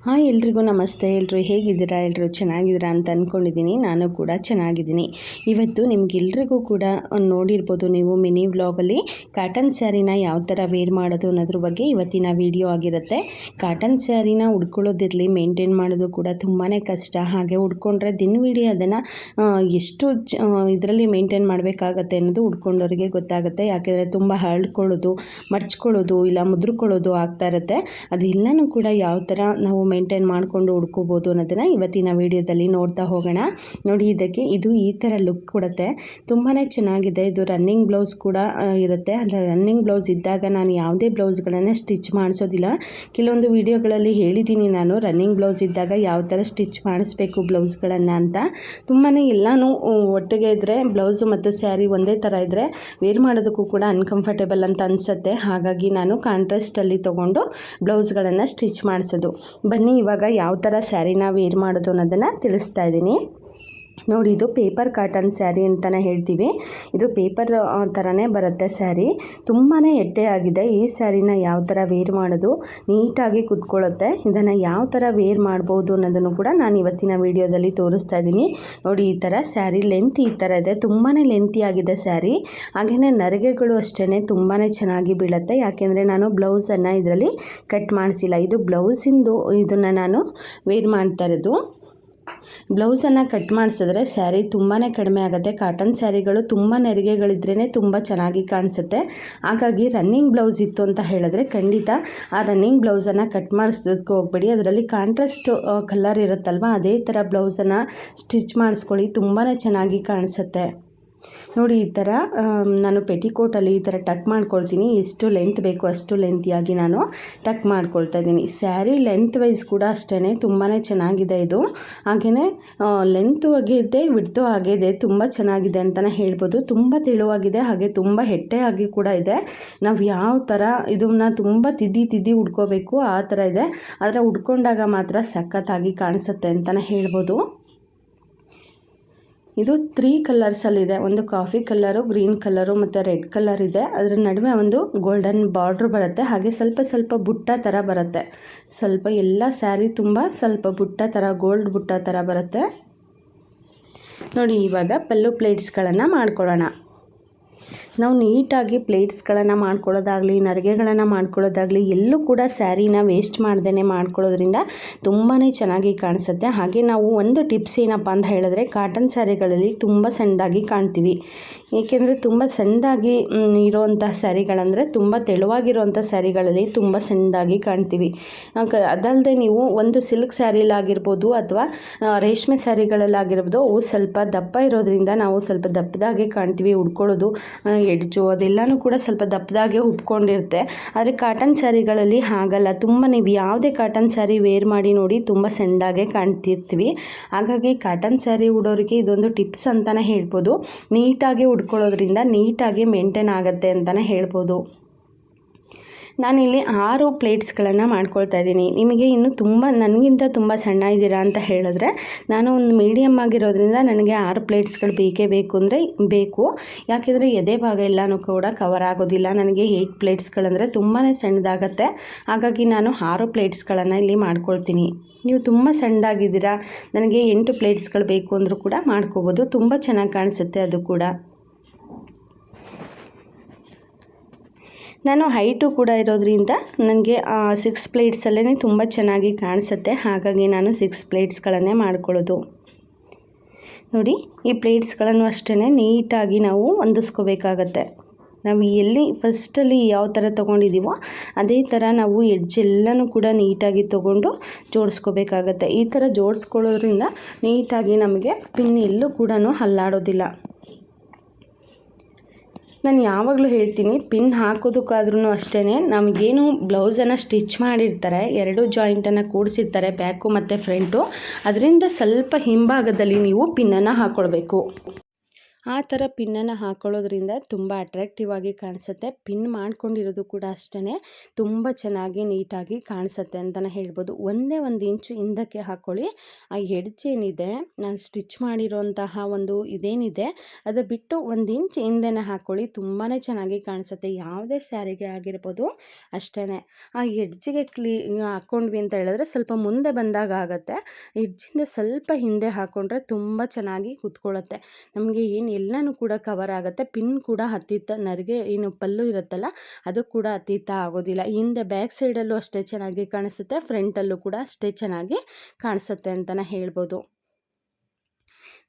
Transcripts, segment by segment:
Hi ಎಲ್ರಿಗೂ ನಮಸ್ತೆ. ಎಲ್ಲರೂ ಹೇಗಿದ್ದೀರಾ? ಎಲ್ಲರೂ ಚೆನ್ನಾಗಿದ್ದೀರಾ ಅಂತ ಅಂದ್ಕೊಂಡಿದ್ದೀನಿ. ನಾನು ಕೂಡ ಚೆನ್ನಾಗಿದ್ದೀನಿ. ಇವತ್ತು ನಿಮಗೆಲ್ರಿಗೂ ಕೂಡ ನೋಡಿರ್ಬೋದು ನೀವು ಮಿನಿ ವ್ಲಾಗಲ್ಲಿ ಕಾಟನ್ ಸ್ಯಾರಿನ ಯಾವ ಥರ ವೇರ್ ಮಾಡೋದು ಅನ್ನೋದ್ರ ಬಗ್ಗೆ ಇವತ್ತಿನ ವಿಡಿಯೋ ಆಗಿರುತ್ತೆ. ಕಾಟನ್ ಸ್ಯಾರಿನ ಉಡ್ಕೊಳ್ಳೋದಿರಲಿ, ಮೇಂಟೈನ್ ಮಾಡೋದು ಕೂಡ ತುಂಬಾ ಕಷ್ಟ. ಹಾಗೆ ಉಡ್ಕೊಂಡ್ರೆ ದಿನವಿಡೀ ಅದನ್ನು ಎಷ್ಟು ಇದರಲ್ಲಿ ಮೇಂಟೈನ್ ಮಾಡಬೇಕಾಗತ್ತೆ ಅನ್ನೋದು ಉಡ್ಕೊಂಡವರಿಗೆ ಗೊತ್ತಾಗುತ್ತೆ. ಯಾಕೆಂದರೆ ತುಂಬ ಹರಡ್ಕೊಳ್ಳೋದು, ಮಡ್ಚ್ಕೊಳ್ಳೋದು, ಇಲ್ಲ ಮುದ್ರಕೊಳ್ಳೋದು ಆಗ್ತಾ ಇರುತ್ತೆ. ಅದೆಲ್ಲನೂ ಕೂಡ ಯಾವ ಥರ ನಾವು ಮೇಂಟೈನ್ ಮಾಡಿಕೊಂಡು ಉಡ್ಕೋಬೋದು ಅನ್ನೋದನ್ನು ಇವತ್ತಿನ ವಿಡಿಯೋದಲ್ಲಿ ನೋಡ್ತಾ ಹೋಗೋಣ. ನೋಡಿ, ಇದು ಈ ಥರ ಲುಕ್ ಕೊಡುತ್ತೆ. ತುಂಬಾ ಚೆನ್ನಾಗಿದೆ. ಇದು ರನ್ನಿಂಗ್ ಬ್ಲೌಸ್ ಕೂಡ ಇರುತ್ತೆ. ಅಂದರೆ ರನ್ನಿಂಗ್ ಬ್ಲೌಸ್ ಇದ್ದಾಗ ನಾನು ಯಾವುದೇ ಬ್ಲೌಸ್ಗಳನ್ನು ಸ್ಟಿಚ್ ಮಾಡಿಸೋದಿಲ್ಲ. ಕೆಲವೊಂದು ವಿಡಿಯೋಗಳಲ್ಲಿ ಹೇಳಿದ್ದೀನಿ ನಾನು ರನ್ನಿಂಗ್ ಬ್ಲೌಸ್ ಇದ್ದಾಗ ಯಾವ ಥರ ಸ್ಟಿಚ್ ಮಾಡಿಸ್ಬೇಕು ಬ್ಲೌಸ್ಗಳನ್ನು ಅಂತ. ತುಂಬಾ ಎಲ್ಲನೂ ಒಟ್ಟಿಗೆ ಇದ್ದರೆ ಬ್ಲೌಸು ಮತ್ತು ಸ್ಯಾರಿ ಒಂದೇ ಥರ ಇದ್ದರೆ ವೇರ್ ಮಾಡೋದಕ್ಕೂ ಕೂಡ ಅನ್ಕಂಫರ್ಟೇಬಲ್ ಅಂತ ಅನಿಸುತ್ತೆ. ಹಾಗಾಗಿ ನಾನು ಕಾಂಟ್ರಾಸ್ಟಲ್ಲಿ ತೊಗೊಂಡು ಬ್ಲೌಸ್ಗಳನ್ನು ಸ್ಟಿಚ್ ಮಾಡಿಸೋದು. ಬನ್ನಿ ಇವಾಗ ಯಾವ ಥರ ಸ್ಯಾರಿನ ವೇರ್ ಮಾಡೋದು ಅನ್ನೋದನ್ನು ತಿಳಿಸ್ತಾ ಇದ್ದೀನಿ. ನೋಡಿ, ಇದು ಪೇಪರ್ ಕಾಟನ್ ಸ್ಯಾರಿ ಅಂತಲೇ ಹೇಳ್ತೀವಿ. ಇದು ಪೇಪರ್ ಥರನೇ ಬರುತ್ತೆ ಸ್ಯಾರಿ. ತುಂಬಾ ಎಟ್ಟೆಯಾಗಿದೆ. ಈ ಸ್ಯಾರಿನ ಯಾವ ಥರ ವೇರ್ ಮಾಡೋದು, ನೀಟಾಗಿ ಕುತ್ಕೊಳ್ಳುತ್ತೆ. ಇದನ್ನು ಯಾವ ಥರ ವೇರ್ ಮಾಡ್ಬೋದು ಅನ್ನೋದನ್ನು ಕೂಡ ನಾನು ಇವತ್ತಿನ ವಿಡಿಯೋದಲ್ಲಿ ತೋರಿಸ್ತಾ ಇದ್ದೀನಿ. ನೋಡಿ, ಈ ಥರ ಸ್ಯಾರಿ ಲೆಂತ್ ಈ ಥರ ಇದೆ. ತುಂಬಾ ಲೆಂತಿಯಾಗಿದೆ ಸ್ಯಾರಿ. ಹಾಗೆಯೇ ನರಿಗೆಗಳು ಅಷ್ಟೇ ತುಂಬಾ ಚೆನ್ನಾಗಿ ಬೀಳುತ್ತೆ. ಯಾಕೆಂದರೆ ನಾನು ಬ್ಲೌಸನ್ನು ಇದರಲ್ಲಿ ಕಟ್ ಮಾಡಿಸಿಲ್ಲ. ಇದು ಬ್ಲೌಸಿಂದು ಇದನ್ನು ನಾನು ವೇರ್ ಮಾಡ್ತಾ ಇರೋದು. ಬ್ಲೌಸನ್ನು ಕಟ್ ಮಾಡಿಸಿದ್ರೆ ಸ್ಯಾರಿ ತುಂಬಾ ಕಡಿಮೆ ಆಗುತ್ತೆ. ಕಾಟನ್ ಸ್ಯಾರಿಗಳು ತುಂಬ ನೆರಿಗೆಗಳಿದ್ರೇ ತುಂಬ ಚೆನ್ನಾಗಿ ಕಾಣಿಸುತ್ತೆ. ಹಾಗಾಗಿ ರನ್ನಿಂಗ್ ಬ್ಲೌಸ್ ಇತ್ತು ಅಂತ ಹೇಳಿದ್ರೆ ಖಂಡಿತ ಆ ರನ್ನಿಂಗ್ ಬ್ಲೌಸನ್ನು ಕಟ್ ಮಾಡಿಸೋದಕ್ಕೆ ಹೋಗ್ಬೇಡಿ. ಅದರಲ್ಲಿ ಕಾಂಟ್ರಾಸ್ಟ್ ಕಲರ್ ಇರುತ್ತಲ್ವ, ಅದೇ ಥರ ಬ್ಲೌಸನ್ನು ಸ್ಟಿಚ್ ಮಾಡಿಸ್ಕೊಳ್ಳಿ. ತುಂಬಾ ಚೆನ್ನಾಗಿ ಕಾಣಿಸುತ್ತೆ. ನೋಡಿ, ಈ ಥರ ನಾನು ಪೆಟಿಕೋಟಲ್ಲಿ ಈ ಥರ ಟಕ್ ಮಾಡ್ಕೊಳ್ತೀನಿ. ಎಷ್ಟು ಲೆಂತ್ ಬೇಕು ಅಷ್ಟು ಲೆಂತಿಯಾಗಿ ನಾನು ಟಕ್ ಮಾಡ್ಕೊಳ್ತಾ ಇದ್ದೀನಿ. ಸ್ಯಾರಿ ಲೆಂತ್ ವೈಸ್ ಕೂಡ ಅಷ್ಟೇ ತುಂಬಾ ಚೆನ್ನಾಗಿದೆ ಇದು. ಹಾಗೆಯೇ ಲೆಂತು ಆಗಿದೆ, ವಿಡ್ತು ಆಗಿದೆ, ತುಂಬ ಚೆನ್ನಾಗಿದೆ ಅಂತಲೇ ಹೇಳ್ಬೋದು. ತುಂಬ ತೆಳುವಾಗಿದೆ, ಹಾಗೆ ತುಂಬ ಹೆಟ್ಟೆಯಾಗಿ ಕೂಡ ಇದೆ. ನಾವು ಯಾವ ಥರ ಇದನ್ನು ತುಂಬ ತಿದ್ದಿ ಉಡ್ಕೋಬೇಕು ಆ ಥರ ಇದೆ. ಆದರೆ ಉಡ್ಕೊಂಡಾಗ ಮಾತ್ರ ಸಖತ್ತಾಗಿ ಕಾಣಿಸುತ್ತೆ ಅಂತಲೇ ಹೇಳ್ಬೋದು. ಇದು 3 ಕಲರ್ಸಲ್ಲಿದೆ. ಒಂದು ಕಾಫಿ ಕಲರು, ಗ್ರೀನ್ ಕಲರು ಮತ್ತು ರೆಡ್ ಕಲರ್ ಇದೆ. ಅದರ ನಡುವೆ ಒಂದು ಗೋಲ್ಡನ್ ಬಾರ್ಡ್ರ್ ಬರುತ್ತೆ. ಹಾಗೆ ಸ್ವಲ್ಪ ಬುಟ್ಟ ಥರ ಬರುತ್ತೆ. ಸ್ವಲ್ಪ ಎಲ್ಲ ಸ್ಯಾರಿ ತುಂಬ ಸ್ವಲ್ಪ ಬುಟ್ಟ ಥರ, ಗೋಲ್ಡ್ ಬುಟ್ಟ ಥರ ಬರುತ್ತೆ. ನೋಡಿ, ಇವಾಗ ಪಲ್ಲು ಪ್ಲೇಟ್ಸ್ಗಳನ್ನು ಮಾಡ್ಕೊಳ್ಳೋಣ. ನಾವು ನೀಟಾಗಿ ಪ್ಲೇಟ್ಸ್ಗಳನ್ನು ಮಾಡ್ಕೊಳ್ಳೋದಾಗಲಿ, ನರಿಗೆಗಳನ್ನು ಮಾಡ್ಕೊಳ್ಳೋದಾಗಲಿ ಎಲ್ಲೂ ಕೂಡ ಸ್ಯಾರಿನ ವೇಸ್ಟ್ ಮಾಡ್ದೇ ಮಾಡ್ಕೊಳ್ಳೋದ್ರಿಂದ ತುಂಬಾ ಚೆನ್ನಾಗಿ ಕಾಣಿಸುತ್ತೆ. ಹಾಗೆ ನಾವು ಒಂದು ಟಿಪ್ಸ್ ಏನಪ್ಪ ಅಂತ ಹೇಳಿದ್ರೆ, ಕಾಟನ್ ಸ್ಯಾರಿಗಳಲ್ಲಿ ತುಂಬ ಸಣ್ಣದಾಗಿ ಕಾಣ್ತೀವಿ. ಏಕೆಂದರೆ ತುಂಬ ಸಣ್ಣದಾಗಿ ಇರೋವಂಥ ಸ್ಯಾರಿಗಳಂದರೆ ತುಂಬ ತೆಳುವಾಗಿರೋವಂಥ ಸ್ಯಾರಿಗಳಲ್ಲಿ ತುಂಬ ಸಣ್ಣದಾಗಿ ಕಾಣ್ತೀವಿ. ಅದಲ್ಲದೆ ನೀವು ಒಂದು ಸಿಲ್ಕ್ ಸ್ಯಾರಿಲಾಗಿರ್ಬೋದು ಅಥವಾ ರೇಷ್ಮೆ ಸ್ಯಾರಿಗಳಲ್ಲಾಗಿರ್ಬೋದು, ಅವು ಸ್ವಲ್ಪ ದಪ್ಪ ಇರೋದ್ರಿಂದ ನಾವು ಸ್ವಲ್ಪ ದಪ್ಪದಾಗೆ ಕಾಣ್ತೀವಿ. ಉಡ್ಕೊಳ್ಳೋದು ಎಡ್ಜು ಅದೆಲ್ಲನೂ ಕೂಡ ಸ್ವಲ್ಪ ದಪ್ಪದಾಗೆ ಉಬ್ಕೊಂಡಿರುತ್ತೆ. ಆದರೆ ಕಾಟನ್ ಸ್ಯಾರಿಗಳಲ್ಲಿ ಹಾಗಲ್ಲ. ನೀವು ಯಾವುದೇ ಕಾಟನ್ ಸ್ಯಾರಿ ವೇರ್ ಮಾಡಿ ನೋಡಿ ತುಂಬ ಸಣ್ಣದಾಗೆ ಕಾಣ್ತಿರ್ತೀವಿ. ಹಾಗಾಗಿ ಕಾಟನ್ ಸ್ಯಾರಿ ಉಡೋರಿಗೆ ಇದೊಂದು ಟಿಪ್ಸ್ ಅಂತಲೇ ಹೇಳ್ಬೋದು. ನೀಟಾಗಿ ಉಡ್ಕೊಳ್ಳೋದ್ರಿಂದ ನೀಟಾಗಿ ಮೇಂಟೈನ್ ಆಗುತ್ತೆ ಅಂತಲೇ ಹೇಳ್ಬೋದು. ನಾನಿಲ್ಲಿ 6 ಪ್ಲೇಟ್ಸ್ಗಳನ್ನು ಮಾಡ್ಕೊಳ್ತಾ ಇದ್ದೀನಿ. ನಿಮಗೆ ಇನ್ನೂ ನನಗಿಂತ ತುಂಬ ಸಣ್ಣ ಇದ್ದೀರಾ ಅಂತ ಹೇಳಿದ್ರೆ, ನಾನು ಒಂದು ಮೀಡಿಯಮ್ ಆಗಿರೋದ್ರಿಂದ ನನಗೆ 6 ಪ್ಲೇಟ್ಸ್ಗಳು ಬೇಕು ಅಂದರೆ ಬೇಕು. ಯಾಕೆಂದರೆ ಎದೆ ಭಾಗ ಎಲ್ಲನೂ ಕೂಡ ಕವರ್ ಆಗೋದಿಲ್ಲ. ನನಗೆ 8 ಪ್ಲೇಟ್ಸ್ಗಳಂದರೆ ತುಂಬಾ ಸಣ್ಣದಾಗತ್ತೆ. ಹಾಗಾಗಿ ನಾನು 6 ಪ್ಲೇಟ್ಸ್ಗಳನ್ನು ಇಲ್ಲಿ ಮಾಡ್ಕೊಳ್ತೀನಿ. ನೀವು ತುಂಬ ಸಣ್ಣದಾಗಿದ್ದೀರಾ, ನನಗೆ 8 ಪ್ಲೇಟ್ಸ್ಗಳು ಬೇಕು ಅಂದರೂ ಕೂಡ ಮಾಡ್ಕೋಬೋದು. ತುಂಬ ಚೆನ್ನಾಗಿ ಕಾಣಿಸುತ್ತೆ ಅದು ಕೂಡ. ನಾನು ಹೈಟು ಕೂಡ ಇರೋದ್ರಿಂದ ನನಗೆ 6 ಪ್ಲೇಟ್ಸಲ್ಲೇ ತುಂಬ ಚೆನ್ನಾಗಿ ಕಾಣಿಸುತ್ತೆ. ಹಾಗಾಗಿ ನಾನು 6 ಪ್ಲೇಟ್ಸ್ಗಳನ್ನೇ ಮಾಡ್ಕೊಳ್ಳೋದು. ನೋಡಿ, ಈ ಪ್ಲೇಟ್ಸ್ಗಳನ್ನು ಅಷ್ಟೇ ನೀಟಾಗಿ ನಾವು ಹೊಂದಿಸ್ಕೋಬೇಕಾಗತ್ತೆ. ನಾವು ಎಲ್ಲಿ ಫಸ್ಟಲ್ಲಿ ಯಾವ ಥರ ತೊಗೊಂಡಿದ್ದೀವೋ ಅದೇ ಥರ ನಾವು ಎಡ್ಜೆಲ್ಲನೂ ಕೂಡ ನೀಟಾಗಿ ತೊಗೊಂಡು ಜೋಡಿಸ್ಕೋಬೇಕಾಗತ್ತೆ. ಈ ಥರ ಜೋಡಿಸ್ಕೊಳ್ಳೋದ್ರಿಂದ ನೀಟಾಗಿ ನಮಗೆ ಪಿನ್ ಎಲ್ಲೂ ಕೂಡ ಹಲ್ಲಾಡೋದಿಲ್ಲ. ನಾನು ಯಾವಾಗಲೂ ಹೇಳ್ತೀನಿ, ಪಿನ್ ಹಾಕೋದಕ್ಕಾದ್ರೂ ಅಷ್ಟೇ, ನಮಗೇನು ಬ್ಲೌಸನ್ನು ಸ್ಟಿಚ್ ಮಾಡಿರ್ತಾರೆ, 2 ಜಾಯಿಂಟನ್ನು ಕೂಡಿಸಿರ್ತಾರೆ, ಬ್ಯಾಕು ಮತ್ತು ಫ್ರಂಟು, ಅದರಿಂದ ಸ್ವಲ್ಪ ಹಿಂಭಾಗದಲ್ಲಿ ನೀವು ಪಿನ್ನನ್ನು ಹಾಕ್ಕೊಳ್ಬೇಕು. ಆ ಥರ ಪಿನ್ನನ್ನು ಹಾಕ್ಕೊಳ್ಳೋದ್ರಿಂದ ತುಂಬ ಅಟ್ರಾಕ್ಟಿವ್ ಆಗಿ ಕಾಣಿಸುತ್ತೆ. ಪಿನ್ ಮಾಡ್ಕೊಂಡಿರೋದು ಕೂಡ ಅಷ್ಟೇ ತುಂಬ ಚೆನ್ನಾಗಿ ನೀಟಾಗಿ ಕಾಣಿಸುತ್ತೆ ಅಂತಲೇ ಹೇಳ್ಬೋದು. ಒಂದೇ ಒಂದು ಇಂಚು ಹಿಂದಕ್ಕೆ ಹಾಕ್ಕೊಳ್ಳಿ. ಆ ಎಡ್ಜ್ ಏನಿದೆ, ನಾನು ಸ್ಟಿಚ್ ಮಾಡಿರೋಂತಹ ಒಂದು ಇದೇನಿದೆ ಅದು ಬಿಟ್ಟು 1 ಇಂಚ್ ಹಿಂದೆನೇ ಹಾಕ್ಕೊಳ್ಳಿ. ತುಂಬಾ ಚೆನ್ನಾಗಿ ಕಾಣಿಸುತ್ತೆ. ಯಾವುದೇ ಸ್ಯಾರಿಗೆ ಆಗಿರ್ಬೋದು ಅಷ್ಟೇ. ಆ ಎಡ್ಜಿಗೆ ಹಾಕ್ಕೊಂಡ್ವಿ ಅಂತ ಹೇಳಿದ್ರೆ ಸ್ವಲ್ಪ ಮುಂದೆ ಬಂದಾಗ ಆಗುತ್ತೆ. ಎಡ್ಜಿಂದ ಸ್ವಲ್ಪ ಹಿಂದೆ ಹಾಕ್ಕೊಂಡ್ರೆ ತುಂಬ ಚೆನ್ನಾಗಿ ಕೂತ್ಕೊಳ್ಳುತ್ತೆ. ನಮಗೆ ಎಲ್ಲನೂ ಕೂಡ ಕವರ್ ಆಗುತ್ತೆ. ಪಿನ್ ಕೂಡ ಹತ್ತಿತ್ತ ನರಿಗೆ ಏನು ಪಲ್ಲು ಇರುತ್ತಲ್ಲ ಅದು ಕೂಡ ಹತ್ತಿತ್ತ ಆಗೋದಿಲ್ಲ. ಹಿಂದೆ ಬ್ಯಾಕ್ ಸೈಡಲ್ಲೂ ಅಷ್ಟೇ ಚೆನ್ನಾಗಿ ಕಾಣಿಸುತ್ತೆ, ಫ್ರಂಟಲ್ಲೂ ಕೂಡ ಅಷ್ಟೇ ಚೆನ್ನಾಗಿ ಕಾಣಿಸುತ್ತೆ ಅಂತಲೇ ಹೇಳ್ಬೋದು.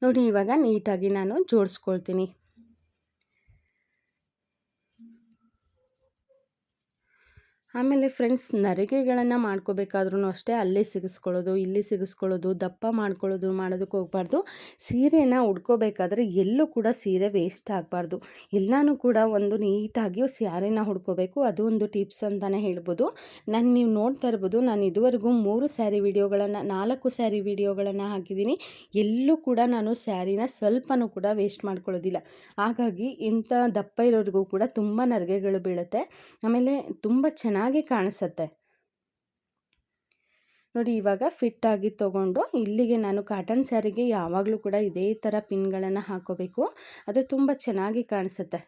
ನೋಡಿ, ಇವಾಗ ನೀಟಾಗಿ ನಾನು ಜೋಡಿಸ್ಕೊಳ್ತೀನಿ. ಆಮೇಲೆ ಫ್ರೆಂಡ್ಸ್, ನರಿಗೆಗಳನ್ನು ಮಾಡ್ಕೋಬೇಕಾದ್ರೂ ಅಷ್ಟೇ ಅಲ್ಲೇ ಸಿಗಿಸ್ಕೊಳ್ಳೋದು, ಇಲ್ಲಿ ಸಿಗಿಸ್ಕೊಳ್ಳೋದು, ದಪ್ಪ ಮಾಡೋದಕ್ಕೆ ಹೋಗಬಾರ್ದು. ಸೀರೆನ ಉಡ್ಕೋಬೇಕಾದ್ರೆ ಎಲ್ಲೂ ಕೂಡ ಸೀರೆ ವೇಸ್ಟ್ ಆಗಬಾರ್ದು. ಎಲ್ಲನೂ ಕೂಡ ಒಂದು ನೀಟಾಗಿ ಸ್ಯಾರಿನ ಹುಡ್ಕೋಬೇಕು. ಅದು ಒಂದು ಟಿಪ್ಸ್ ಅಂತಲೇ ಹೇಳ್ಬೋದು. ನೀವು ನೋಡ್ತಾ ಇರ್ಬೋದು, ನಾನು ಇದುವರೆಗೂ 4 ಸ್ಯಾರಿ ವಿಡಿಯೋಗಳನ್ನು ಹಾಕಿದ್ದೀನಿ. ಎಲ್ಲೂ ಕೂಡ ನಾನು ಸ್ಯಾರಿನ ಸ್ವಲ್ಪನೂ ಕೂಡ ವೇಸ್ಟ್ ಮಾಡ್ಕೊಳ್ಳೋದಿಲ್ಲ. ಹಾಗಾಗಿ ಇಂಥ ದಪ್ಪ ಇರೋರಿಗೂ ಕೂಡ ತುಂಬ ನರಿಗೆಗಳು ಬೀಳುತ್ತೆ. ಆಮೇಲೆ ತುಂಬ ಚೆನ್ನಾಗಿ ಕಾಣಿಸುತ್ತೆ. ನೋಡಿ, ಇವಾಗ ಫಿಟ್ಟಾಗಿ ತೊಗೊಂಡು ಇಲ್ಲಿಗೆ ನಾನು ಕಾಟನ್ ಸ್ಯಾರಿಗೆ ಯಾವಾಗಲೂ ಕೂಡ ಇದೇ ಥರ ಪಿನ್ಗಳನ್ನು ಹಾಕೋಬೇಕು. ಅದು ತುಂಬ ಚೆನ್ನಾಗಿ ಕಾಣಿಸುತ್ತೆ.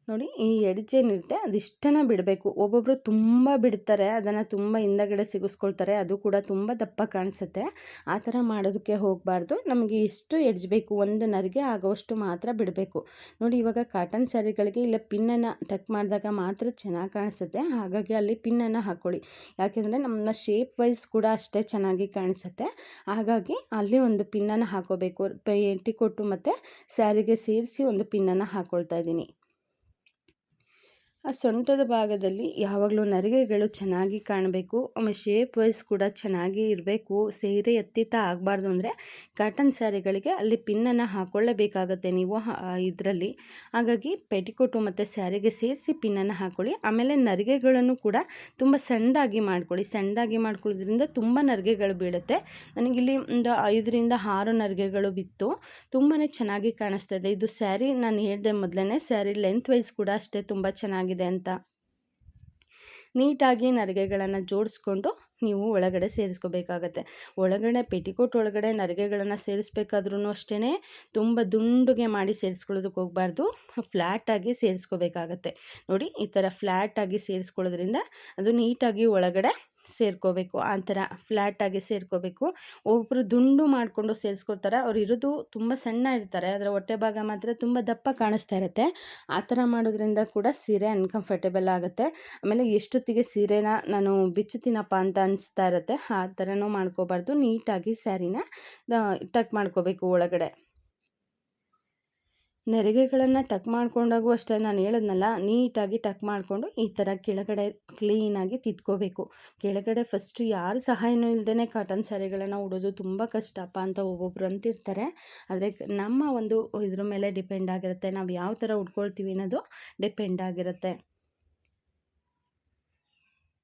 ನೋಡಿ, ಈ ಎಡ್ಜ್ ಏನಿರುತ್ತೆ ಅದಿಷ್ಟನ್ನು ಬಿಡಬೇಕು. ಒಬ್ಬೊಬ್ಬರು ತುಂಬ ಬಿಡ್ತಾರೆ, ಅದನ್ನು ತುಂಬ ಹಿಂದಗಡೆ ಸಿಗಿಸ್ಕೊಳ್ತಾರೆ, ಅದು ಕೂಡ ತುಂಬ ದಪ್ಪ ಕಾಣಿಸುತ್ತೆ. ಆ ಥರ ಮಾಡೋದಕ್ಕೆ ಹೋಗಬಾರ್ದು. ನಮಗೆ ಎಷ್ಟು ಎಡ್ಜ್ ಬೇಕು, ಒಂದು ನರಿಗೆ ಆಗೋಷ್ಟು ಮಾತ್ರ ಬಿಡಬೇಕು. ನೋಡಿ, ಇವಾಗ ಕಾಟನ್ ಸ್ಯಾರಿಗಳಿಗೆ ಇಲ್ಲ ಪಿನ್ನನ್ನು ಟಕ್ ಮಾಡಿದಾಗ ಮಾತ್ರ ಚೆನ್ನಾಗಿ ಕಾಣಿಸುತ್ತೆ. ಹಾಗಾಗಿ ಅಲ್ಲಿ ಪಿನ್ನನ್ನು ಹಾಕ್ಕೊಳ್ಳಿ. ಯಾಕೆಂದರೆ ನಮ್ಮ ಶೇಪ್ ವೈಸ್ ಕೂಡ ಅಷ್ಟೇ ಚೆನ್ನಾಗಿ ಕಾಣಿಸುತ್ತೆ. ಹಾಗಾಗಿ ಅಲ್ಲಿ ಒಂದು ಪಿನ್ನನ್ನು ಹಾಕೋಬೇಕು. ಪೆಟಿಕೋಟು ಮತ್ತು ಸ್ಯಾರಿಗೆ ಸೇರಿಸಿ ಒಂದು ಪಿನ್ನನ್ನು ಹಾಕ್ಕೊಳ್ತಾ ಇದ್ದೀನಿ. ಆ ಸೊಂಟದ ಭಾಗದಲ್ಲಿ ಯಾವಾಗಲೂ ನರಿಗೆಗಳು ಚೆನ್ನಾಗಿ ಕಾಣಬೇಕು. ಆಮೇಲೆ ಶೇಪ್ ವೈಸ್ ಕೂಡ ಚೆನ್ನಾಗಿ ಇರಬೇಕು. ಸೀರೆ ಎತ್ತಿತ್ತ ಆಗಬಾರ್ದು ಅಂದರೆ ಕಾಟನ್ ಸ್ಯಾರಿಗಳಿಗೆ ಅಲ್ಲಿ ಪಿನ್ನನ್ನು ಹಾಕ್ಕೊಳ್ಳೇಬೇಕಾಗತ್ತೆ ನೀವು ಇದರಲ್ಲಿ. ಹಾಗಾಗಿ ಪೆಟಿಕೋಟು ಮತ್ತು ಸ್ಯಾರಿಗೆ ಸೇರಿಸಿ ಪಿನ್ನನ್ನು ಹಾಕ್ಕೊಳ್ಳಿ. ಆಮೇಲೆ ನರಿಗೆಗಳನ್ನು ಕೂಡ ತುಂಬ ಸಣ್ಣದಾಗಿ ಮಾಡ್ಕೊಳ್ಳಿ. ಸಣ್ಣದಾಗಿ ಮಾಡ್ಕೊಳ್ಳೋದ್ರಿಂದ ತುಂಬ ನರಿಗೆಗಳು ಬೀಳುತ್ತೆ. ನನಗಿಲ್ಲಿ ಒಂದು 5ರಿಂದ 6 ನರಿಗೆಗಳು ಬಿತ್ತು. ತುಂಬಾ ಚೆನ್ನಾಗಿ ಕಾಣಿಸ್ತಾ ಇದೆ. ಇದು ಸ್ಯಾರಿ ನಾನು ಹೇಳಿದೆ ಮೊದಲೇ, ಸ್ಯಾರಿ ಲೆಂತ್ ವೈಸ್ ಕೂಡ ಅಷ್ಟೇ ತುಂಬ ಚೆನ್ನಾಗಿದೆ ಅಂತ. ನೀಟಾಗಿ ನರಿಗೆಗಳನ್ನು ಜೋಡಿಸ್ಕೊಂಡು ನೀವು ಒಳಗಡೆ ಸೇರಿಸ್ಕೋಬೇಕಾಗತ್ತೆ. ಒಳಗಡೆ ಪೆಟಿಕೋಟ್ ಒಳಗಡೆ ನರಿಗೆಗಳನ್ನು ಸೇರಿಸ್ಬೇಕಾದ್ರೂ ಅಷ್ಟೇ ತುಂಬ ದುಂಡುಗೆ ಮಾಡಿ ಸೇರಿಸ್ಕೊಳ್ಳೋದಕ್ಕೆ ಹೋಗಬಾರ್ದು. ಫ್ಲ್ಯಾಟಾಗಿ ಸೇರಿಸ್ಕೋಬೇಕಾಗತ್ತೆ. ನೋಡಿ, ಈ ಥರ ಫ್ಲ್ಯಾಟಾಗಿ ಸೇರಿಸ್ಕೊಳ್ಳೋದ್ರಿಂದ ಅದು ನೀಟಾಗಿ ಒಳಗಡೆ ಸೇರ್ಕೋಬೇಕು. ಆ ಥರ ಫ್ಲ್ಯಾಟಾಗಿ ಸೇರ್ಕೋಬೇಕು. ಒಬ್ಬರು ದುಂಡು ಮಾಡಿಕೊಂಡು ಸೇರಿಸ್ಕೊಳ್ತಾರೆ, ಅವ್ರು ಇರೋದು ತುಂಬ ಸಣ್ಣ ಇರ್ತಾರೆ, ಅದರ ಹೊಟ್ಟೆ ಭಾಗ ಮಾತ್ರ ತುಂಬ ದಪ್ಪ ಕಾಣಿಸ್ತಾ ಇರುತ್ತೆ. ಆ ಥರ ಮಾಡೋದ್ರಿಂದ ಕೂಡ ಸೀರೆ ಅನ್ಕಂಫರ್ಟೇಬಲ್ ಆಗುತ್ತೆ. ಆಮೇಲೆ ಎಷ್ಟೊತ್ತಿಗೆ ಸೀರೆನ ನಾನು ಬಿಚ್ಚುತ್ತೀನಪ್ಪ ಅಂತ ಅನಿಸ್ತಾ ಇರುತ್ತೆ. ಆ ಥರನೂ ಮಾಡ್ಕೋಬಾರ್ದು. ನೀಟಾಗಿ ಸ್ಯಾರಿನ ಟಕ್ ಮಾಡ್ಕೋಬೇಕು ಒಳಗಡೆ. ನೆರಿಗೆಗಳನ್ನು ಟಕ್ ಮಾಡ್ಕೊಂಡಾಗೂ ಅಷ್ಟೇ, ನಾನು ಹೇಳಿದ್ನಲ್ಲ, ನೀಟಾಗಿ ಟಕ್ ಮಾಡಿಕೊಂಡು ಈ ಥರ ಕೆಳಗಡೆ ಕ್ಲೀನಾಗಿ ತಿದ್ಕೋಬೇಕು. ಕೆಳಗಡೆ ಫಸ್ಟು ಯಾರು ಸಹಾಯನೂ ಇಲ್ಲದೇ ಕಾಟನ್ ಸ್ಯಾರಿಗಳನ್ನು ಉಡೋದು ತುಂಬ ಕಷ್ಟಪ್ಪ ಅಂತ ಒಬ್ಬೊಬ್ರು ಅಂತಿರ್ತಾರೆ. ಆದರೆ ನಮ್ಮ ಒಂದು ಇದ್ರ ಮೇಲೆ ಡಿಪೆಂಡ್ ಆಗಿರುತ್ತೆ, ನಾವು ಯಾವ ಥರ ಉಟ್ಕೊಳ್ತೀವಿ ಅನ್ನೋದು ಡಿಪೆಂಡ್ ಆಗಿರುತ್ತೆ.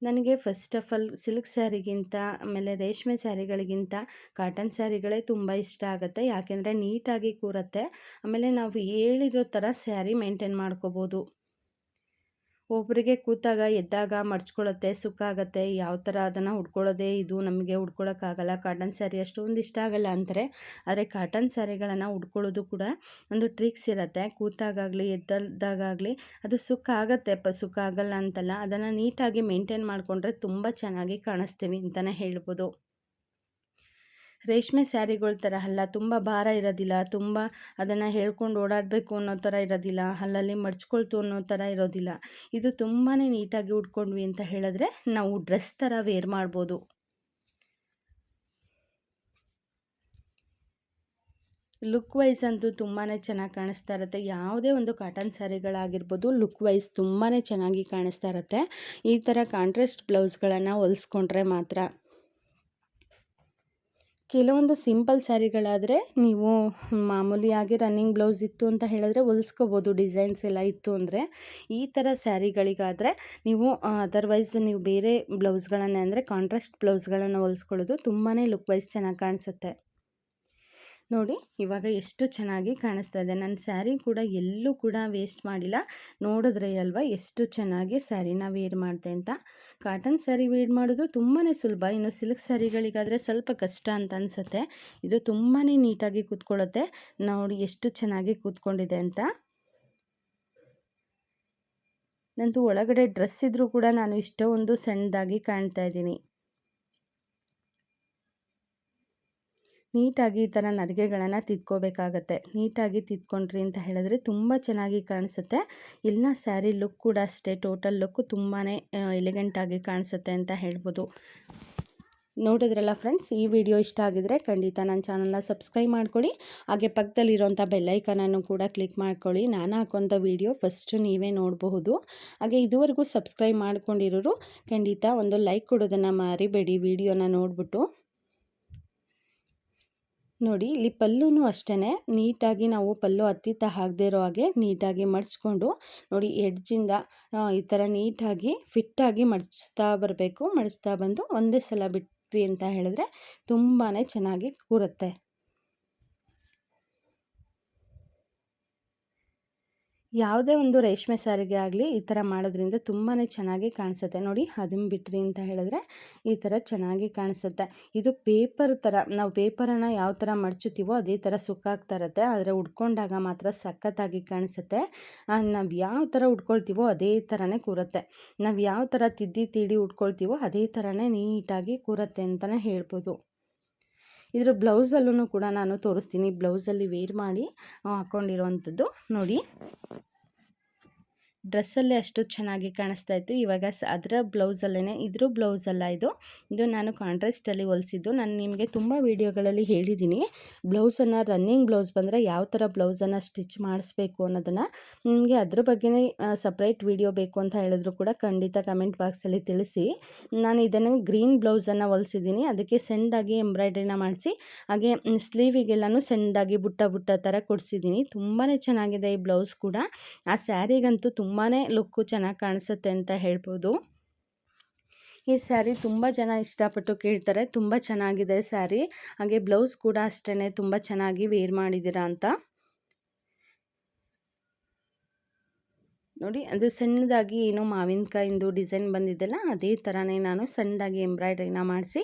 ನನಗೆ ಫಸ್ಟ್ ಆಫ್ ಆಲ್ ಸಿಲ್ಕ್ ಸ್ಯಾರಿಗಿಂತ, ಆಮೇಲೆ ರೇಷ್ಮೆ ಸ್ಯಾರಿಗಳಿಗಿಂತ ಕಾಟನ್ ಸ್ಯಾರಿಗಳೇ ತುಂಬ ಇಷ್ಟ ಆಗುತ್ತೆ. ಯಾಕೆಂದರೆ ನೀಟಾಗಿ ಕೂರುತ್ತೆ. ಆಮೇಲೆ ನಾವು ಹೇಳಿರೋ ಥರ ಸ್ಯಾರಿ ಮೇಂಟೈನ್ ಮಾಡ್ಕೋಬೋದು. ಒಬ್ಬರಿಗೆ ಕೂತಾಗ ಎದ್ದಾಗ ಮಡ್ಚ್ಕೊಳ್ಳುತ್ತೆ, ಸುಕ್ಕಾಗತ್ತೆ, ಯಾವ ಥರ ಅದನ್ನು ಉಟ್ಕೊಳ್ಳೋದೇ ಇದು ನಮಗೆ ಉಟ್ಕೊಳ್ಳೋಕ್ಕಾಗಲ್ಲ, ಕಾಟನ್ ಸ್ಯಾರಿ ಅಷ್ಟೊಂದು ಇಷ್ಟ ಆಗಲ್ಲ ಅಂತಾರೆ. ಆದರೆ ಕಾಟನ್ ಸ್ಯಾರಿಗಳನ್ನು ಉಟ್ಕೊಳ್ಳೋದು ಕೂಡ ಒಂದು ಟ್ರಿಕ್ಸ್ ಇರುತ್ತೆ. ಕೂತಾಗಲಿ ಎದ್ದಾಗಲಿ ಅದು ಸುಕ್ಕಾಗತ್ತೆ, ಸುಕ್ಕಾಗಲ್ಲ ಅಂತಲ್ಲ. ಅದನ್ನು ನೀಟಾಗಿ ಮೇಂಟೈನ್ ಮಾಡಿಕೊಂಡ್ರೆ ತುಂಬ ಚೆನ್ನಾಗಿ ಕಾಣಿಸ್ತೀವಿ ಅಂತಲೇ ಹೇಳ್ಬೋದು. ರೇಷ್ಮೆ ಸ್ಯಾರಿಗಳ ಥರ ಅಲ್ಲ, ತುಂಬ ಭಾರ ಇರೋದಿಲ್ಲ, ತುಂಬ ಅದನ್ನು ಹೇಳ್ಕೊಂಡು ಓಡಾಡಬೇಕು ಅನ್ನೋ ಥರ ಇರೋದಿಲ್ಲ, ಅಲ್ಲಲ್ಲಿ ಮಡ್ಚ್ಕೊಳ್ತು ಅನ್ನೋ ಥರ ಇರೋದಿಲ್ಲ. ಇದು ತುಂಬಾ ನೀಟಾಗಿ ಉಟ್ಕೊಂಡ್ವಿ ಅಂತ ಹೇಳಿದ್ರೆ ನಾವು ಡ್ರೆಸ್ ಥರ ವೇರ್ ಮಾಡ್ಬೋದು. ಲುಕ್ ವೈಸ್ ಅಂತೂ ತುಂಬಾ ಚೆನ್ನಾಗಿ ಕಾಣಿಸ್ತಾ ಇರುತ್ತೆ. ಯಾವುದೇ ಒಂದು ಕಾಟನ್ ಸ್ಯಾರಿಗಳಾಗಿರ್ಬೋದು, ಲುಕ್ ವೈಸ್ ತುಂಬಾ ಚೆನ್ನಾಗಿ ಕಾಣಿಸ್ತಾ ಇರುತ್ತೆ. ಈ ಥರ ಕಾಂಟ್ರಾಸ್ಟ್ ಬ್ಲೌಸ್ಗಳನ್ನು ಹೊಲಿಸ್ಕೊಂಡ್ರೆ ಮಾತ್ರ. ಕೆಲವೊಂದು ಸಿಂಪಲ್ ಸ್ಯಾರಿಗಳಾದರೆ ನೀವು ಮಾಮೂಲಿಯಾಗಿ ರನ್ನಿಂಗ್ ಬ್ಲೌಸ್ ಇತ್ತು ಅಂತ ಹೇಳಿದ್ರೆ ಹೊಲಿಸ್ಕೋಬೋದು, ಡಿಸೈನ್ಸ್ ಎಲ್ಲ ಇತ್ತು ಅಂದರೆ. ಈ ಥರ ಸ್ಯಾರಿಗಳಿಗಾದರೆ ನೀವು ಅದರ್ವೈಸ್ ನೀವು ಬೇರೆ ಬ್ಲೌಸ್ಗಳನ್ನು ಅಂದರೆ ಕಾಂಟ್ರಾಸ್ಟ್ ಬ್ಲೌಸ್ಗಳನ್ನು ಹೊಲಿಸ್ಕೊಳ್ಳೋದು ತುಂಬಾ ಲುಕ್ ವೈಸ್ ಚೆನ್ನಾಗಿ ಕಾಣಿಸುತ್ತೆ. ನೋಡಿ ಇವಾಗ ಎಷ್ಟು ಚೆನ್ನಾಗಿ ಕಾಣಿಸ್ತಾ ಇದೆ. ನನ್ನ ಸ್ಯಾರಿ ಕೂಡ ಎಲ್ಲೂ ಕೂಡ ವೇಸ್ಟ್ ಮಾಡಿಲ್ಲ. ನೋಡಿದ್ರೆ ಅಲ್ವಾ ಎಷ್ಟು ಚೆನ್ನಾಗಿ ಸ್ಯಾರಿನ ವೇರ್ ಮಾಡಿದೆ ಅಂತ. ಕಾಟನ್ ಸ್ಯಾರಿ ವೇರ್ ಮಾಡೋದು ತುಂಬಾ ಸುಲಭ. ಇನ್ನು ಸಿಲ್ಕ್ ಸ್ಯಾರಿಗಳಿಗಾದರೆ ಸ್ವಲ್ಪ ಕಷ್ಟ ಅಂತ ಅನಿಸುತ್ತೆ. ಇದು ತುಂಬಾ ನೀಟಾಗಿ ಕೂತ್ಕೊಳ್ಳುತ್ತೆ. ನೋಡಿ ಎಷ್ಟು ಚೆನ್ನಾಗಿ ಕೂತ್ಕೊಂಡಿದೆ ಅಂತ. ನಂದು ಒಳಗಡೆ ಡ್ರೆಸ್ ಇದ್ರೂ ಕೂಡ ನಾನು ಇಷ್ಟೊಂದು ಸಣ್ಣದಾಗಿ ಕಾಣ್ತಾ ಇದ್ದೀನಿ. ನೀಟಾಗಿ ಈ ಥರ ನರಿಗೆಗಳನ್ನು ತಿದ್ಕೋಬೇಕಾಗತ್ತೆ. ನೀಟಾಗಿ ತಿದ್ಕೊಂಡ್ರಿ ಅಂತ ಹೇಳಿದ್ರೆ ತುಂಬ ಚೆನ್ನಾಗಿ ಕಾಣಿಸುತ್ತೆ. ಇಲ್ಲಿನ ಸ್ಯಾರಿ ಲುಕ್ ಕೂಡ ಅಷ್ಟೇ, ಟೋಟಲ್ ಲುಕ್ಕು ತುಂಬಾ ಎಲಿಗೆಂಟಾಗಿ ಕಾಣಿಸುತ್ತೆ ಅಂತ ಹೇಳ್ಬೋದು. ನೋಡಿದ್ರಲ್ಲ ಫ್ರೆಂಡ್ಸ್, ಈ ವಿಡಿಯೋ ಇಷ್ಟ ಆಗಿದ್ರೆ ಖಂಡಿತ ನನ್ನ ಚಾನಲ್ನ ಸಬ್ಸ್ಕ್ರೈಬ್ ಮಾಡ್ಕೊಳ್ಳಿ. ಹಾಗೆ ಪಕ್ಕದಲ್ಲಿರೋಂಥ ಬೆಲ್ಲೈಕನನ್ನು ಕೂಡ ಕ್ಲಿಕ್ ಮಾಡ್ಕೊಳ್ಳಿ. ನಾನು ಹಾಕೋಂಥ ವಿಡಿಯೋ ಫಸ್ಟು ನೀವೇ ನೋಡಬಹುದು. ಹಾಗೆ ಇದುವರೆಗೂ ಸಬ್ಸ್ಕ್ರೈಬ್ ಮಾಡ್ಕೊಂಡಿರೋರು ಖಂಡಿತ ಒಂದು ಲೈಕ್ ಕೊಡೋದನ್ನು ಮರಿಬೇಡಿ ವಿಡಿಯೋನ ನೋಡಿಬಿಟ್ಟು. ನೋಡಿ ಇಲ್ಲಿ ಪಲ್ಲುನೂ ಅಷ್ಟೇ ನೀಟಾಗಿ ನಾವು ಪಲ್ಲು ಹತ್ತಿತ್ತ ಹಾಕದೇ ಇರೋ ಹಾಗೆ ನೀಟಾಗಿ ಮಡಿಚ್ಕೊಂಡು ನೋಡಿ ಎಡ್ಜಿಂದ ಈ ಥರ ನೀಟಾಗಿ ಫಿಟ್ಟಾಗಿ ಮಡಿಚ್ತಾ ಬರಬೇಕು. ಮಡಿಚ್ತಾ ಬಂದು ಒಂದೇ ಸಲ ಬಿಟ್ವಿ ಅಂತ ಹೇಳಿದ್ರೆ ತುಂಬಾ ಚೆನ್ನಾಗಿ ಕೂರುತ್ತೆ. ಯಾವುದೇ ಒಂದು ರೇಷ್ಮೆ ಸ್ಯಾರಿಗೆ ಆಗಲಿ ಈ ಥರ ಮಾಡೋದ್ರಿಂದ ತುಂಬಾ ಚೆನ್ನಾಗಿ ಕಾಣಿಸುತ್ತೆ. ನೋಡಿ ಅದನ್ನು ಬಿಟ್ರಿ ಅಂತ ಹೇಳಿದ್ರೆ ಈ ಥರ ಚೆನ್ನಾಗಿ ಕಾಣಿಸುತ್ತೆ. ಇದು ಪೇಪರ್ ಥರ, ನಾವು ಪೇಪರನ್ನು ಯಾವ ಥರ ಮಡ್ಚುತ್ತೀವೋ ಅದೇ ಥರ ಸುಕ್ಕಾಗ್ತಾ ಇರುತ್ತೆ. ಆದರೆ ಉಟ್ಕೊಂಡಾಗ ಮಾತ್ರ ಸಖತ್ತಾಗಿ ಕಾಣಿಸುತ್ತೆ. ನಾವು ಯಾವ ಥರ ಉಟ್ಕೊಳ್ತೀವೋ ಅದೇ ಥರನೇ ಕೂರುತ್ತೆ. ನಾವು ಯಾವ ಥರ ತಿದ್ದಿ ತೀಡಿ ಉಟ್ಕೊಳ್ತೀವೋ ಅದೇ ಥರನೇ ನೀಟಾಗಿ ಕೂರುತ್ತೆ ಅಂತಲೇ ಹೇಳ್ಬೋದು. ಇದರ ಬ್ಲೌಸಲ್ಲೂ ಕೂಡ ನಾನು ತೋರಿಸ್ತೀನಿ. ಬ್ಲೌಸಲ್ಲಿ ವೇರ್ ಮಾಡಿ ಹಾಕ್ಕೊಂಡಿರೋವಂಥದ್ದು ನೋಡಿ. ಡ್ರೆಸ್ಸಲ್ಲೇ ಅಷ್ಟು ಚೆನ್ನಾಗಿ ಕಾಣಿಸ್ತಾ ಇತ್ತು. ಇವಾಗ ಅದರ ಬ್ಲೌಸಲ್ಲೇ, ಇದ್ರ ಬ್ಲೌಸಲ್ಲ ಇದು ನಾನು ಕಾಂಟ್ರಾಸ್ಟಲ್ಲಿ ಹೊಲಿಸಿದ್ದು. ನಾನು ನಿಮಗೆ ತುಂಬ ವೀಡಿಯೋಗಳಲ್ಲಿ ಹೇಳಿದ್ದೀನಿ. ಬ್ಲೌಸನ್ನು ರನ್ನಿಂಗ್ ಬ್ಲೌಸ್ ಬಂದರೆ ಯಾವ ಥರ ಬ್ಲೌಸನ್ನು ಸ್ಟಿಚ್ ಮಾಡಿಸ್ಬೇಕು ಅನ್ನೋದನ್ನು. ನಿಮಗೆ ಅದ್ರ ಬಗ್ಗೆನೇ ಸಪ್ರೇಟ್ ವೀಡಿಯೋ ಬೇಕು ಅಂತ ಹೇಳಿದ್ರು ಕೂಡ ಖಂಡಿತ ಕಮೆಂಟ್ ಬಾಕ್ಸಲ್ಲಿ ತಿಳಿಸಿ. ನಾನು ಇದನ್ನು ಗ್ರೀನ್ ಬ್ಲೌಸನ್ನು ಹೊಲಿಸಿದ್ದೀನಿ. ಅದಕ್ಕೆ ಸಣ್ಣದಾಗಿ ಎಂಬ್ರಾಯ್ಡ್ರಿನ ಮಾಡಿಸಿ ಹಾಗೆ ಸ್ಲೀವಿಗೆಲ್ಲನೂ ಸಣ್ಣದಾಗಿ ಬುಟ್ಟ ಬುಟ್ಟ ಥರ ಕೊಡಿಸಿದ್ದೀನಿ. ತುಂಬಾ ಚೆನ್ನಾಗಿದೆ ಈ ಬ್ಲೌಸ್ ಕೂಡ. ಆ ಸ್ಯಾರಿಗಂತೂ ತುಂಬಾ ಲುಕ್ಕು ಚೆನ್ನಾಗಿ ಕಾಣಿಸುತ್ತೆ ಅಂತ ಹೇಳ್ಬೋದು. ಈ ಸ್ಯಾರಿ ತುಂಬ ಜನ ಇಷ್ಟಪಟ್ಟು ಕೇಳ್ತಾರೆ. ತುಂಬ ಚೆನ್ನಾಗಿದೆ ಸ್ಯಾರಿ. ಹಾಗೆ ಬ್ಲೌಸ್ ಕೂಡ ಅಷ್ಟೇ ತುಂಬ ಚೆನ್ನಾಗಿ ವೇರ್ ಮಾಡಿದ್ದೀರಾ ಅಂತ. ನೋಡಿ ಅದು ಸಣ್ಣದಾಗಿ ಏನು ಮಾವಿನಕಾಯಿಂದು ಡಿಸೈನ್ ಬಂದಿದ್ದೆಲ್ಲ ಅದೇ ಥರನೇ ನಾನು ಸಣ್ಣದಾಗಿ ಎಂಬ್ರಾಯ್ಡ್ರಿನ ಮಾಡಿಸಿ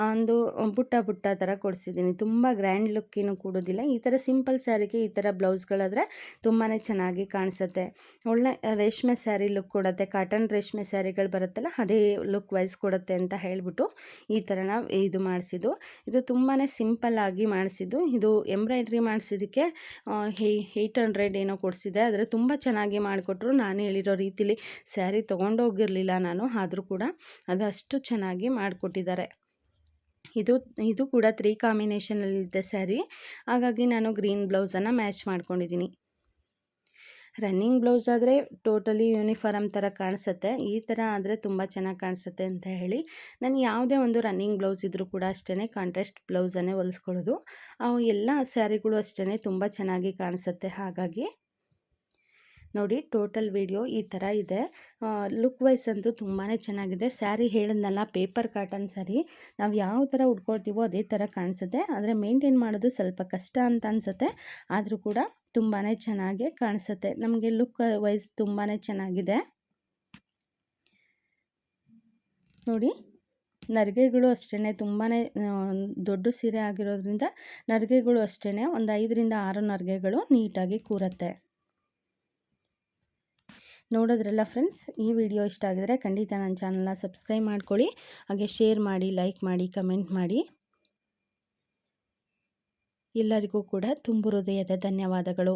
ಒಂದು ಬುಟ್ಟ ಬುಟ್ಟ ಥರ ಕೊಡಿಸಿದ್ದೀನಿ. ತುಂಬ ಗ್ರ್ಯಾಂಡ್ ಲುಕ್ಕೇನು ಕೊಡೋದಿಲ್ಲ. ಈ ಥರ ಸಿಂಪಲ್ ಸ್ಯಾರಿಗೆ ಈ ಥರ ಬ್ಲೌಸ್ಗಳಾದರೆ ತುಂಬಾ ಚೆನ್ನಾಗಿ ಕಾಣಿಸುತ್ತೆ. ಒಳ್ಳೆ ರೇಷ್ಮೆ ಸ್ಯಾರಿ ಲುಕ್ ಕೊಡುತ್ತೆ. ಕಾಟನ್ ರೇಷ್ಮೆ ಸ್ಯಾರಿಗಳು ಬರುತ್ತಲ್ಲ ಅದೇ ಲುಕ್ ವೈಸ್ ಕೊಡುತ್ತೆ ಅಂತ ಹೇಳಿಬಿಟ್ಟು ಈ ಥರ ನಾವು ಇದು ಮಾಡಿಸಿದ್ದು. ಇದು ತುಂಬಾ ಸಿಂಪಲ್ಲಾಗಿ ಮಾಡಿಸಿದ್ದು. ಇದು ಎಂಬ್ರಾಯ್ಡ್ರಿ ಮಾಡಿಸಿದ್ದಕ್ಕೆ 800 ಏನೋ ಕೊಡಿಸಿದೆ. ಆದರೆ ತುಂಬ ಚೆನ್ನಾಗಿ ಮಾಡಿಕೊಟ್ರು. ನಾನು ಹೇಳಿರೋ ರೀತಿಲಿ ಸ್ಯಾರಿ ತೊಗೊಂಡೋಗಿರಲಿಲ್ಲ ನಾನು, ಆದರೂ ಕೂಡ ಅದು ಅಷ್ಟು ಚೆನ್ನಾಗಿ ಮಾಡಿಕೊಟ್ಟಿದ್ದಾರೆ. ಇದು ಕೂಡ 3 ಕಾಂಬಿನೇಷನಲ್ಲಿದೆ ಸ್ಯಾರಿ. ಹಾಗಾಗಿ ನಾನು ಗ್ರೀನ್ ಬ್ಲೌಸನ್ನು ಮ್ಯಾಚ್ ಮಾಡ್ಕೊಂಡಿದ್ದೀನಿ. ರನ್ನಿಂಗ್ ಬ್ಲೌಸ್ ಆದರೆ ಟೋಟಲಿ ಯೂನಿಫಾರ್ಮ್ ಥರ ಕಾಣಿಸುತ್ತೆ. ಈ ಥರ ಆದರೆ ತುಂಬ ಚೆನ್ನಾಗಿ ಕಾಣಿಸುತ್ತೆ ಅಂತ ಹೇಳಿ ನಾನು ಯಾವುದೇ ಒಂದು ರನ್ನಿಂಗ್ ಬ್ಲೌಸ್ ಇದ್ದರೂ ಕೂಡ ಅಷ್ಟೇ ಕಾಂಟ್ರಾಸ್ಟ್ ಬ್ಲೌಸನ್ನೇ ಹೊಲಿಸ್ಕೊಳ್ಳೋದು. ಎಲ್ಲ ಸ್ಯಾರಿಗಳು ಅಷ್ಟೇ ತುಂಬ ಚೆನ್ನಾಗಿ ಕಾಣಿಸುತ್ತೆ. ಹಾಗಾಗಿ ನೋಡಿ ಟೋಟಲ್ ವಿಡಿಯೋ ಈ ಥರ ಇದೆ. ಲುಕ್ ವೈಸ್ ಅಂತೂ ತುಂಬಾ ಚೆನ್ನಾಗಿದೆ. ಸ್ಯಾರಿ ಹೇಳಿದ್ನಲ್ಲ ಪೇಪರ್ ಕಾಟನ್ ಸ್ಯಾರಿ, ನಾವು ಯಾವ ಥರ ಉಟ್ಕೊಳ್ತೀವೋ ಅದೇ ಥರ ಕಾಣಿಸುತ್ತೆ. ಆದರೆ ಮೇಂಟೈನ್ ಮಾಡೋದು ಸ್ವಲ್ಪ ಕಷ್ಟ ಅಂತ ಅನಿಸುತ್ತೆ. ಆದರೂ ಕೂಡ ತುಂಬಾ ಚೆನ್ನಾಗಿ ಕಾಣಿಸುತ್ತೆ. ನಮಗೆ ಲುಕ್ ವೈಸ್ ತುಂಬಾ ಚೆನ್ನಾಗಿದೆ. ನೋಡಿ ನರಿಗೆಗಳು ಅಷ್ಟೇ ತುಂಬಾ ದೊಡ್ಡ ಸೀರೆ ಆಗಿರೋದ್ರಿಂದ ನರಿಗೆಗಳು ಅಷ್ಟೇ ಒಂದು 5ರಿಂದ 6 ನರಿಗೆಗಳು ನೀಟಾಗಿ ಕೂರುತ್ತೆ. ನೋಡೋದ್ರಲ್ಲ ಫ್ರೆಂಡ್ಸ್, ಈ ವಿಡಿಯೋ ಇಷ್ಟ ಆಗಿದರೆ ಖಂಡಿತ ನನ್ನ ಚಾನಲ್ನ ಸಬ್ಸ್ಕ್ರೈಬ್ ಮಾಡ್ಕೊಳ್ಳಿ. ಹಾಗೆ ಶೇರ್ ಮಾಡಿ, ಲೈಕ್ ಮಾಡಿ, ಕಮೆಂಟ್ ಮಾಡಿ. ಎಲ್ಲರಿಗೂ ಕೂಡ ತುಂಬು ಹೃದಯದ ಧನ್ಯವಾದಗಳು.